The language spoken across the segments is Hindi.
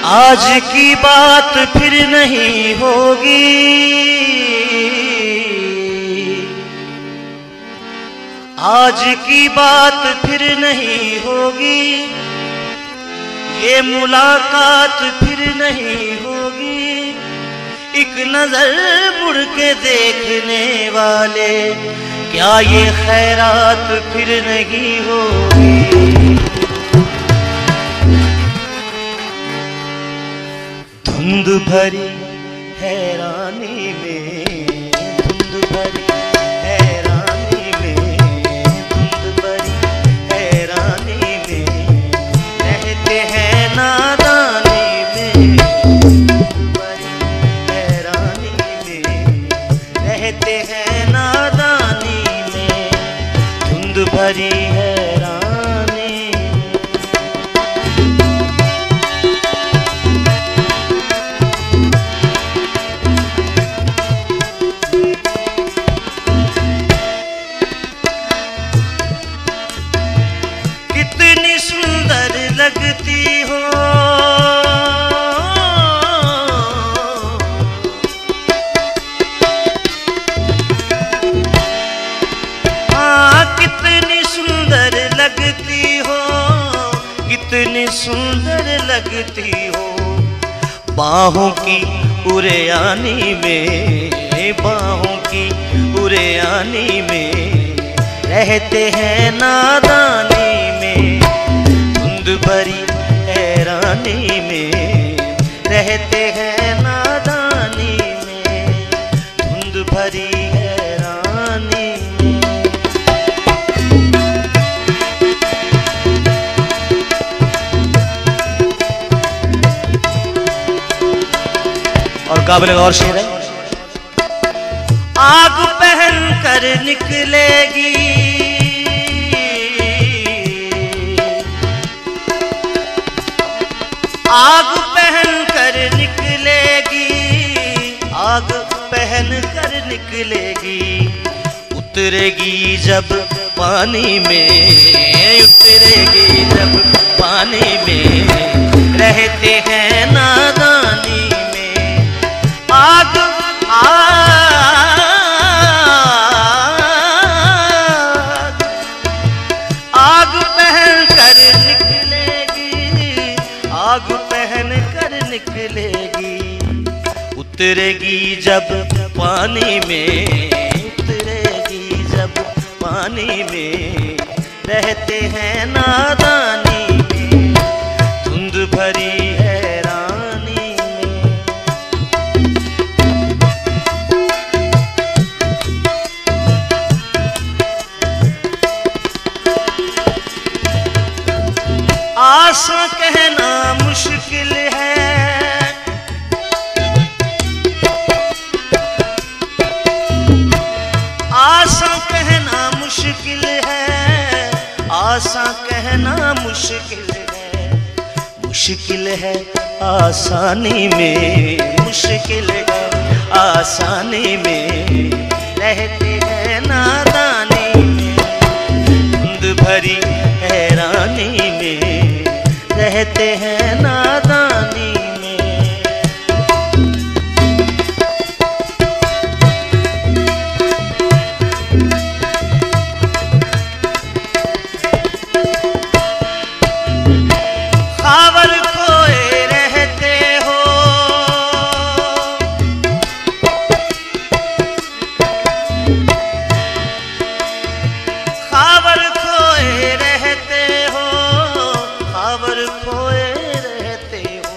आज की बात फिर नहीं होगी, आज की बात फिर नहीं होगी, ये मुलाकात फिर नहीं होगी। एक नजर मुड़ के देखने वाले, क्या ये खैरात फिर नहीं होगी। धुंध भरी हैरानी में, धुंध भरी हैरानी में, धुंध भरी हैरानी में रहते हैं नादानी में, धुंध भरी हैरानी में रहते हैं नादानी में, धुंध भरी हैरानी। कितनी सुंदर लगती हो, हाँ कितनी सुंदर लगती हो, कितनी सुंदर लगती हो। बाहों की उरेयानी में, बाहों की उरेयानी में रहते हैं नादानी में, धुंध भरी हैरानी में रहते हैं नादानी में, धुंध भरी हैरानी में। और काबिल और शेर है। आग पहन कर निकलेगी, आग पहन कर निकलेगी, आग पहन कर निकलेगी। उतरेगी जब पानी में, उतरेगी जब पानी में रहते हैं नादानी में। आग आग पहन कर निकलेगी, आग पहन कर निकलेगी। उतरेगी जब पानी में, उतरेगी जब पानी में रहते हैं नादानी में, धुंध भरी हैरानी में। आशा कहना मुश्किल है, आशा कहना मुश्किल है, आशा कहना मुश्किल है। मुश्किल है आसानी में, मुश्किल है आसानी में रहते हैं नादानी में, धुंध भरी हैरानी में रहते हैं नादानी में। खावर खोए रहते हो, खावर खोए रहते हो, खावर खोए रहते हो।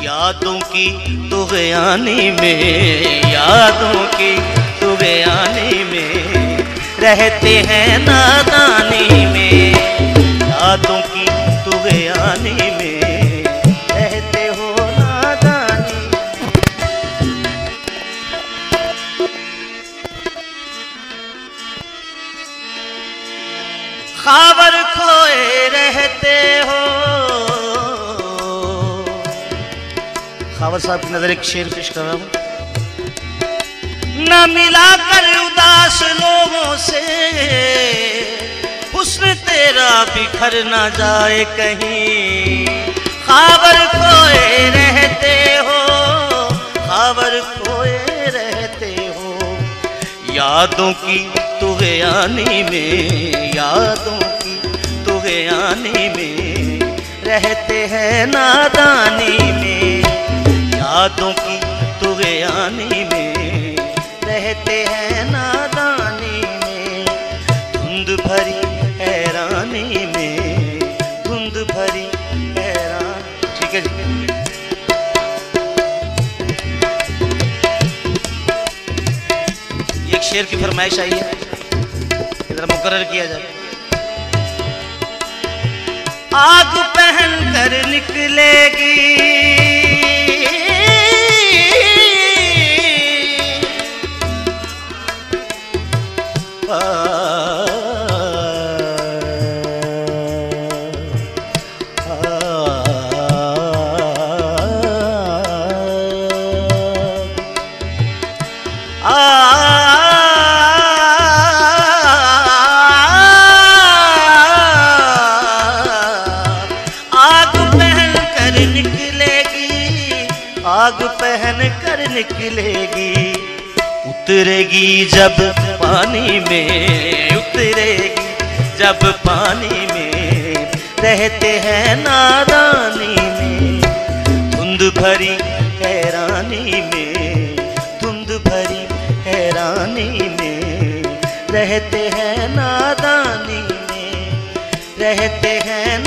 यादों की तुग़यानी में, यादों की तुग़यानी में रहते हैं नादानी में, यादों की तुग़यानी में रहते हो नादानी। खाबर खोए रहते हो। खावर साहब की नजर एक शेर पेश कर रहा हूं। न मिला कर उदास लोगों से, हुस्न तेरा बिखर ना जाए कहीं। खाबर खोए रहते हो, खाबर खोए रहते हो। यादों की तुग़यानी में, यादों की तुग़यानी में रहते हैं नादानी में, यादों की तुग़यानी में रहते हैं नादानी में। धुंध भरी हैरानी में, धुंध भरी हैरान। ठीक है जी। एक शेर की फरमाइश आई है, इधर मुकर्रर किया जाए। आग पहन कर निकलेगी, आग पहन कर निकलेगी। उतरेगी जब पानी में, उतरेगी जब पानी में रहते हैं नादानी में। धुंध भरी हैरानी में, धुंध भरी हैरानी में रहते हैं नादानी में, रहते हैं